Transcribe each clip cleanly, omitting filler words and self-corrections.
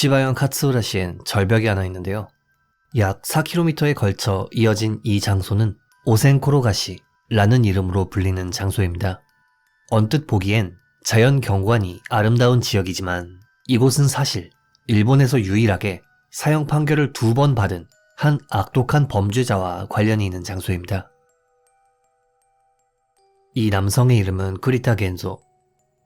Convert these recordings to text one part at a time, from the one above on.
시바현 카츠우라시엔 절벽이 하나 있는데요. 약 4km에 걸쳐 이어진 이 장소는 오센코로가시라는 이름으로 불리는 장소입니다. 언뜻 보기엔 자연 경관이 아름다운 지역이지만 이곳은 사실 일본에서 유일하게 사형 판결을 2번 받은 한 악독한 범죄자와 관련이 있는 장소입니다. 이 남성의 이름은 쿠리타 겐조.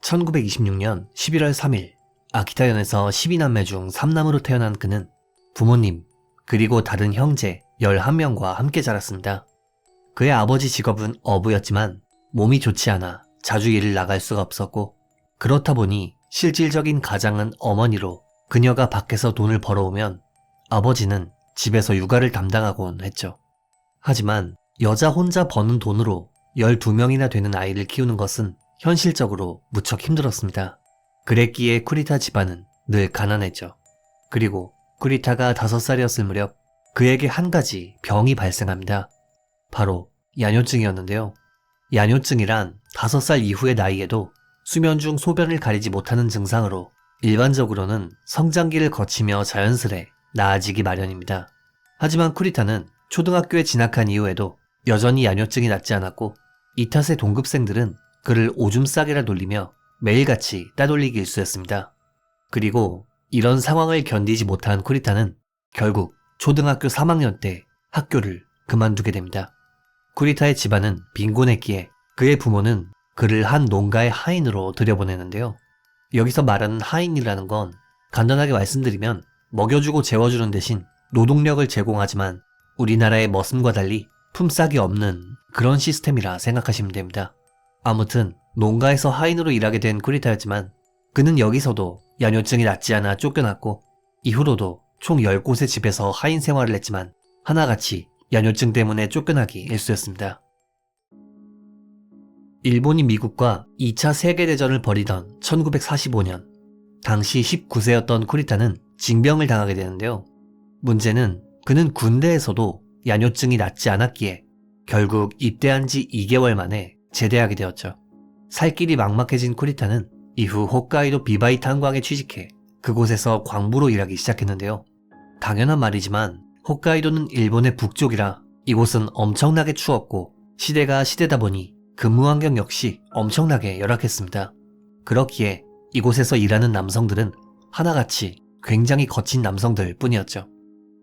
1926년 11월 3일 아키타현에서 12남매 중 3남으로 태어난 그는 부모님 그리고 다른 형제 11명과 함께 자랐습니다. 그의 아버지 직업은 어부였지만 몸이 좋지 않아 자주 일을 나갈 수가 없었고, 그렇다 보니 실질적인 가장은 어머니로 그녀가 밖에서 돈을 벌어오면 아버지는 집에서 육아를 담당하곤 했죠. 하지만 여자 혼자 버는 돈으로 12명이나 되는 아이를 키우는 것은 현실적으로 무척 힘들었습니다. 그랬기에 쿠리타 집안은 늘 가난했죠. 그리고 쿠리타가 5살이었을 무렵 그에게 한 가지 병이 발생합니다. 바로 야뇨증이었는데요. 야뇨증이란 5살 이후의 나이에도 수면 중 소변을 가리지 못하는 증상으로 일반적으로는 성장기를 거치며 자연스레 나아지기 마련입니다. 하지만 쿠리타는 초등학교에 진학한 이후에도 여전히 야뇨증이 낫지 않았고, 이 탓에 동급생들은 그를 오줌 싸개라 놀리며 매일같이 따돌리기 일쑤였습니다. 그리고 이런 상황을 견디지 못한 쿠리타는 결국 초등학교 3학년 때 학교를 그만두게 됩니다. 쿠리타의 집안은 빈곤했기에 그의 부모는 그를 한 농가의 하인으로 들여보내는데요. 여기서 말하는 하인이라는 건 간단하게 말씀드리면 먹여주고 재워주는 대신 노동력을 제공하지만 우리나라의 머슴과 달리 품삯이 없는 그런 시스템이라 생각하시면 됩니다. 아무튼 농가에서 하인으로 일하게 된 쿠리타였지만 그는 여기서도 야뇨증이 낫지 않아 쫓겨났고, 이후로도 총 10곳의 집에서 하인 생활을 했지만 하나같이 야뇨증 때문에 쫓겨나기 일쑤였습니다. 일본이 미국과 2차 세계대전을 벌이던 1945년, 당시 19세였던 쿠리타는 징병을 당하게 되는데요. 문제는 그는 군대에서도 야뇨증이 낫지 않았기에 결국 입대한 지 2개월 만에 제대하게 되었죠. 살 길이 막막해진 쿠리타는 이후 홋카이도 비바이 탄광에 취직해 그곳에서 광부로 일하기 시작했는데요. 당연한 말이지만 홋카이도는 일본의 북쪽이라 이곳은 엄청나게 추웠고 시대가 시대다 보니 근무 환경 역시 엄청나게 열악했습니다. 그렇기에 이곳에서 일하는 남성들은 하나같이 굉장히 거친 남성들 뿐이었죠.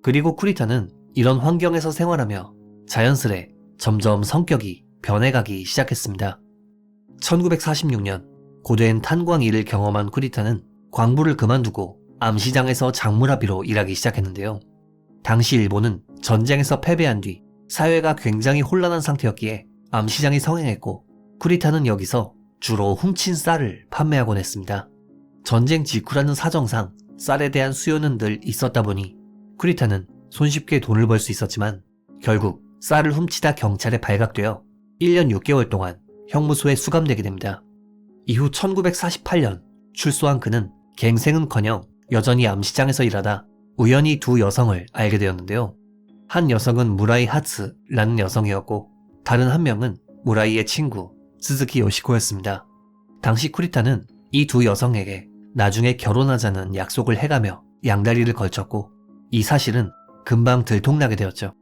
그리고 쿠리타는 이런 환경에서 생활하며 자연스레 점점 성격이 변해가기 시작했습니다. 1946년 고된 탄광 일을 경험한 쿠리타는 광부를 그만두고 암시장에서 작물아비로 일하기 시작했는데요. 당시 일본은 전쟁에서 패배한 뒤 사회가 굉장히 혼란한 상태였기에 암시장이 성행했고, 쿠리타는 여기서 주로 훔친 쌀을 판매하곤 했습니다. 전쟁 직후라는 사정상 쌀에 대한 수요는 늘 있었다 보니 쿠리타는 손쉽게 돈을 벌 수 있었지만 결국 쌀을 훔치다 경찰에 발각되어 1년 6개월 동안 형무소에 수감되게 됩니다. 이후 1948년 출소한 그는 갱생은커녕 여전히 암시장에서 일하다 우연히 2 여성을 알게 되었는데요. 한 여성은 무라이 하츠라는 여성이었고 다른 한 명은 무라이의 친구 스즈키 요시코였습니다. 당시 쿠리타는 이 2 여성에게 나중에 결혼하자는 약속을 해가며 양다리를 걸쳤고, 이 사실은 금방 들통나게 되었죠.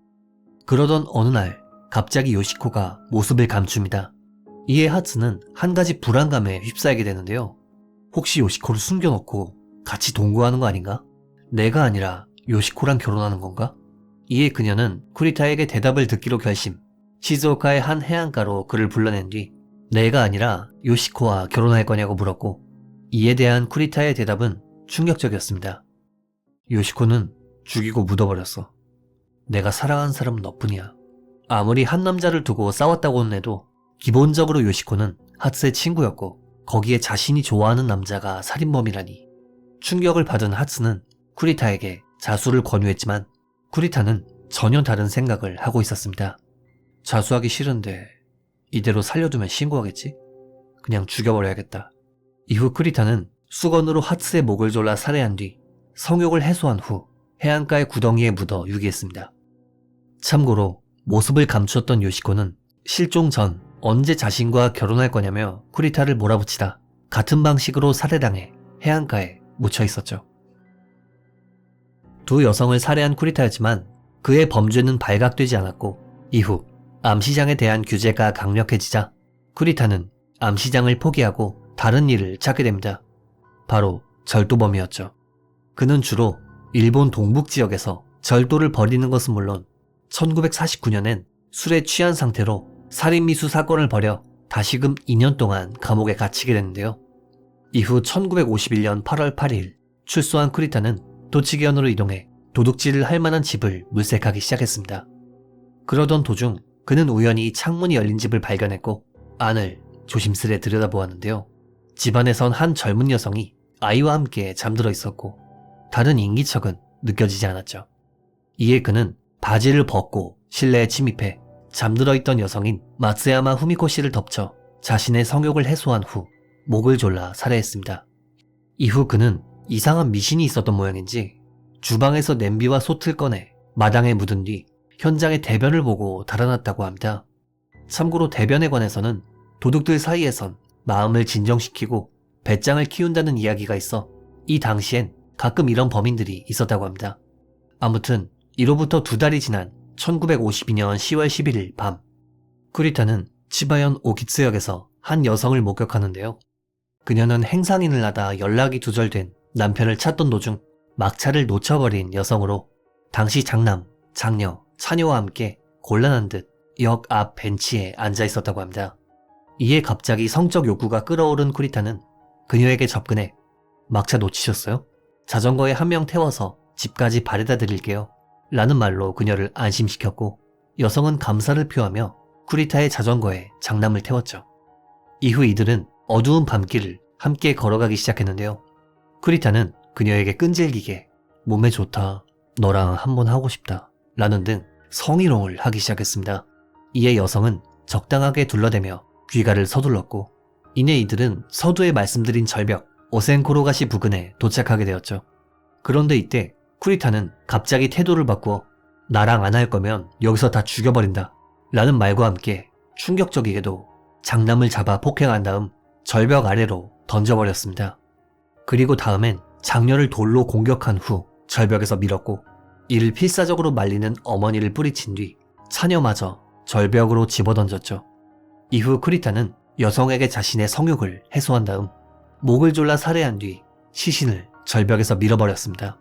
그러던 어느 날 갑자기 요시코가 모습을 감춥니다. 이에 하츠는 한 가지 불안감에 휩싸이게 되는데요. 혹시 요시코를 숨겨놓고 같이 동거하는 거 아닌가? 내가 아니라 요시코랑 결혼하는 건가? 이에 그녀는 쿠리타에게 대답을 듣기로 결심, 시즈오카의 한 해안가로 그를 불러낸 뒤 내가 아니라 요시코와 결혼할 거냐고 물었고, 이에 대한 쿠리타의 대답은 충격적이었습니다. 요시코는 죽이고 묻어버렸어. 내가 사랑하는 사람은 너뿐이야. 아무리 한 남자를 두고 싸웠다고는 해도 기본적으로 요시코는 하츠의 친구였고 거기에 자신이 좋아하는 남자가 살인범이라니. 충격을 받은 하츠는 쿠리타에게 자수를 권유했지만 쿠리타는 전혀 다른 생각을 하고 있었습니다. 자수하기 싫은데 이대로 살려두면 신고하겠지? 그냥 죽여버려야겠다. 이후 쿠리타는 수건으로 하츠의 목을 졸라 살해한 뒤 성욕을 해소한 후 해안가의 구덩이에 묻어 유기했습니다. 참고로 모습을 감추었던 요시코는 실종 전 언제 자신과 결혼할 거냐며 쿠리타를 몰아붙이다 같은 방식으로 살해당해 해안가에 묻혀 있었죠. 두 여성을 살해한 쿠리타였지만 그의 범죄는 발각되지 않았고 이후 암시장에 대한 규제가 강력해지자 쿠리타는 암시장을 포기하고 다른 일을 찾게 됩니다. 바로 절도범이었죠. 그는 주로 일본 동북 지역에서 절도를 벌이는 것은 물론 1949년엔 술에 취한 상태로 살인미수 사건을 벌여 다시금 2년 동안 감옥에 갇히게 되는데요. 이후 1951년 8월 8일 출소한 쿠리타는 도치기현으로 이동해 도둑질을 할 만한 집을 물색하기 시작했습니다. 그러던 도중 그는 우연히 창문이 열린 집을 발견했고 안을 조심스레 들여다보았는데요. 집안에선 한 젊은 여성이 아이와 함께 잠들어 있었고 다른 인기척은 느껴지지 않았죠. 이에 그는 바지를 벗고 실내에 침입해 잠들어 있던 여성인 마츠야마 후미코 씨를 덮쳐 자신의 성욕을 해소한 후 목을 졸라 살해했습니다. 이후 그는 이상한 미신이 있었던 모양인지 주방에서 냄비와 솥을 꺼내 마당에 묻은 뒤 현장의 대변을 보고 달아났다고 합니다. 참고로 대변에 관해서는 도둑들 사이에선 마음을 진정시키고 배짱을 키운다는 이야기가 있어 이 당시엔 가끔 이런 범인들이 있었다고 합니다. 아무튼 이로부터 2달이 지난 1952년 10월 11일 밤 쿠리타는 치바현 오기츠역에서 한 여성을 목격하는데요. 그녀는 행상인을 하다 연락이 두절된 남편을 찾던 도중 막차를 놓쳐버린 여성으로 당시 장남, 장녀, 차녀와 함께 곤란한 듯 역 앞 벤치에 앉아 있었다고 합니다. 이에 갑자기 성적 욕구가 끓어오른 쿠리타는 그녀에게 접근해 막차 놓치셨어요? 자전거에 한 명 태워서 집까지 바래다 드릴게요. 라는 말로 그녀를 안심시켰고 여성은 감사를 표하며 쿠리타의 자전거에 장남을 태웠죠. 이후 이들은 어두운 밤길을 함께 걸어가기 시작했는데요. 쿠리타는 그녀에게 끈질기게 몸에 좋다, 너랑 한번 하고 싶다 라는 등 성희롱을 하기 시작했습니다. 이에 여성은 적당하게 둘러대며 귀가를 서둘렀고 이내 이들은 서두에 말씀드린 절벽 오센코로가시 부근에 도착하게 되었죠. 그런데 이때 쿠리타는 갑자기 태도를 바꾸어 나랑 안 할 거면 여기서 다 죽여버린다 라는 말과 함께 충격적이게도 장남을 잡아 폭행한 다음 절벽 아래로 던져버렸습니다. 그리고 다음엔 장녀를 돌로 공격한 후 절벽에서 밀었고 이를 필사적으로 말리는 어머니를 뿌리친 뒤 차녀마저 절벽으로 집어던졌죠. 이후 쿠리타는 여성에게 자신의 성욕을 해소한 다음 목을 졸라 살해한 뒤 시신을 절벽에서 밀어버렸습니다.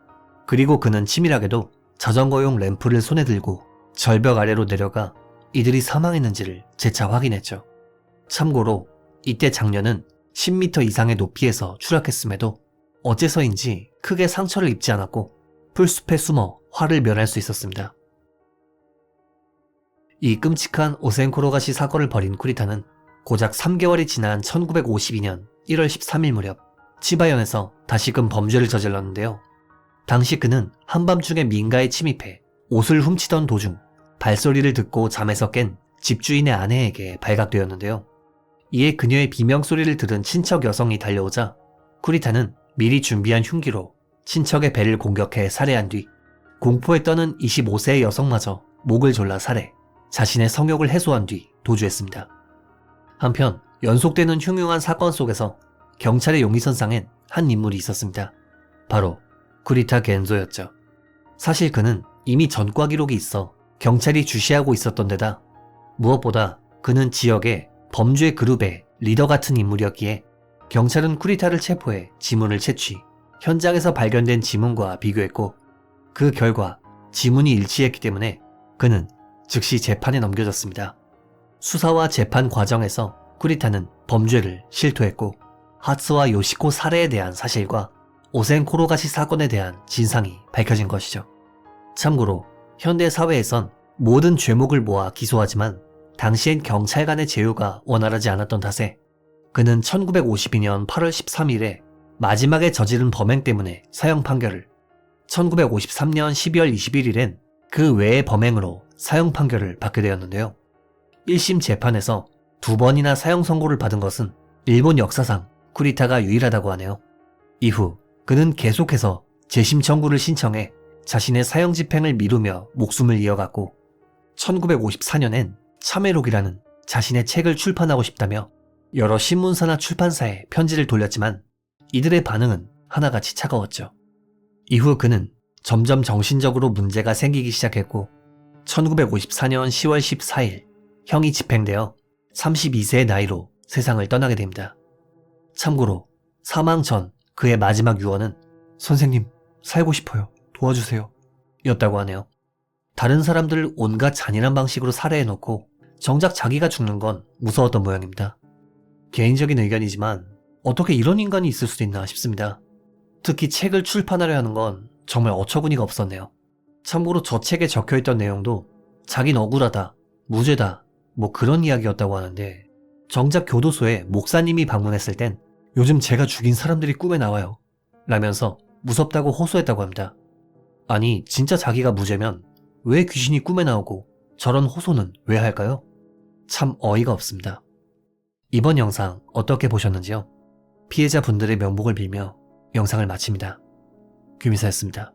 그리고 그는 치밀하게도 자전거용 램프를 손에 들고 절벽 아래로 내려가 이들이 사망했는지를 재차 확인했죠. 참고로 이때 장녀는 10m 이상의 높이에서 추락했음에도 어째서인지 크게 상처를 입지 않았고 풀숲에 숨어 화를 면할 수 있었습니다. 이 끔찍한 오센코로가시 사건을 벌인 쿠리타는 고작 3개월이 지난 1952년 1월 13일 무렵 치바현에서 다시금 범죄를 저질렀는데요. 당시 그는 한밤중에 민가에 침입해 옷을 훔치던 도중 발소리를 듣고 잠에서 깬 집주인의 아내에게 발각되었는데요. 이에 그녀의 비명소리를 들은 친척 여성이 달려오자 쿠리타는 미리 준비한 흉기로 친척의 배를 공격해 살해한 뒤 공포에 떠는 25세의 여성마저 목을 졸라 살해 자신의 성욕을 해소한 뒤 도주했습니다. 한편 연속되는 흉흉한 사건 속에서 경찰의 용의선상엔 한 인물이 있었습니다. 바로 쿠리타 겐조였죠. 사실 그는 이미 전과 기록이 있어 경찰이 주시하고 있었던 데다 무엇보다 그는 지역의 범죄 그룹의 리더 같은 인물이었기에 경찰은 쿠리타를 체포해 지문을 채취, 현장에서 발견된 지문과 비교했고 그 결과 지문이 일치했기 때문에 그는 즉시 재판에 넘겨졌습니다. 수사와 재판 과정에서 쿠리타는 범죄를 실토했고 하츠와 요시코 살해에 대한 사실과 오센코로가시 사건에 대한 진상이 밝혀진 것이죠. 참고로 현대 사회에선 모든 죄목을 모아 기소하지만 당시엔 경찰 간의 제휴가 원활하지 않았던 탓에 그는 1952년 8월 13일에 마지막에 저지른 범행 때문에 사형 판결을, 1953년 12월 21일엔 그 외의 범행으로 사형 판결을 받게 되었는데요. 1심 재판에서 2번이나 사형 선고를 받은 것은 일본 역사상 쿠리타가 유일하다고 하네요. 이후 그는 계속해서 재심 청구를 신청해 자신의 사형 집행을 미루며 목숨을 이어갔고 1954년엔 참회록이라는 자신의 책을 출판하고 싶다며 여러 신문사나 출판사에 편지를 돌렸지만 이들의 반응은 하나같이 차가웠죠. 이후 그는 점점 정신적으로 문제가 생기기 시작했고 1954년 10월 14일 형이 집행되어 32세의 나이로 세상을 떠나게 됩니다. 참고로 사망 전 그의 마지막 유언은 선생님, 살고 싶어요. 도와주세요. 였다고 하네요. 다른 사람들을 온갖 잔인한 방식으로 살해해놓고 정작 자기가 죽는 건 무서웠던 모양입니다. 개인적인 의견이지만 어떻게 이런 인간이 있을 수 있나 싶습니다. 특히 책을 출판하려 하는 건 정말 어처구니가 없었네요. 참고로 저 책에 적혀있던 내용도 자긴 억울하다, 무죄다, 뭐 그런 이야기였다고 하는데 정작 교도소에 목사님이 방문했을 땐 요즘 제가 죽인 사람들이 꿈에 나와요 라면서 무섭다고 호소했다고 합니다. 아니 진짜 자기가 무죄면 왜 귀신이 꿈에 나오고 저런 호소는 왜 할까요? 참 어이가 없습니다. 이번 영상 어떻게 보셨는지요? 피해자분들의 명복을 빌며 영상을 마칩니다. 규미사였습니다.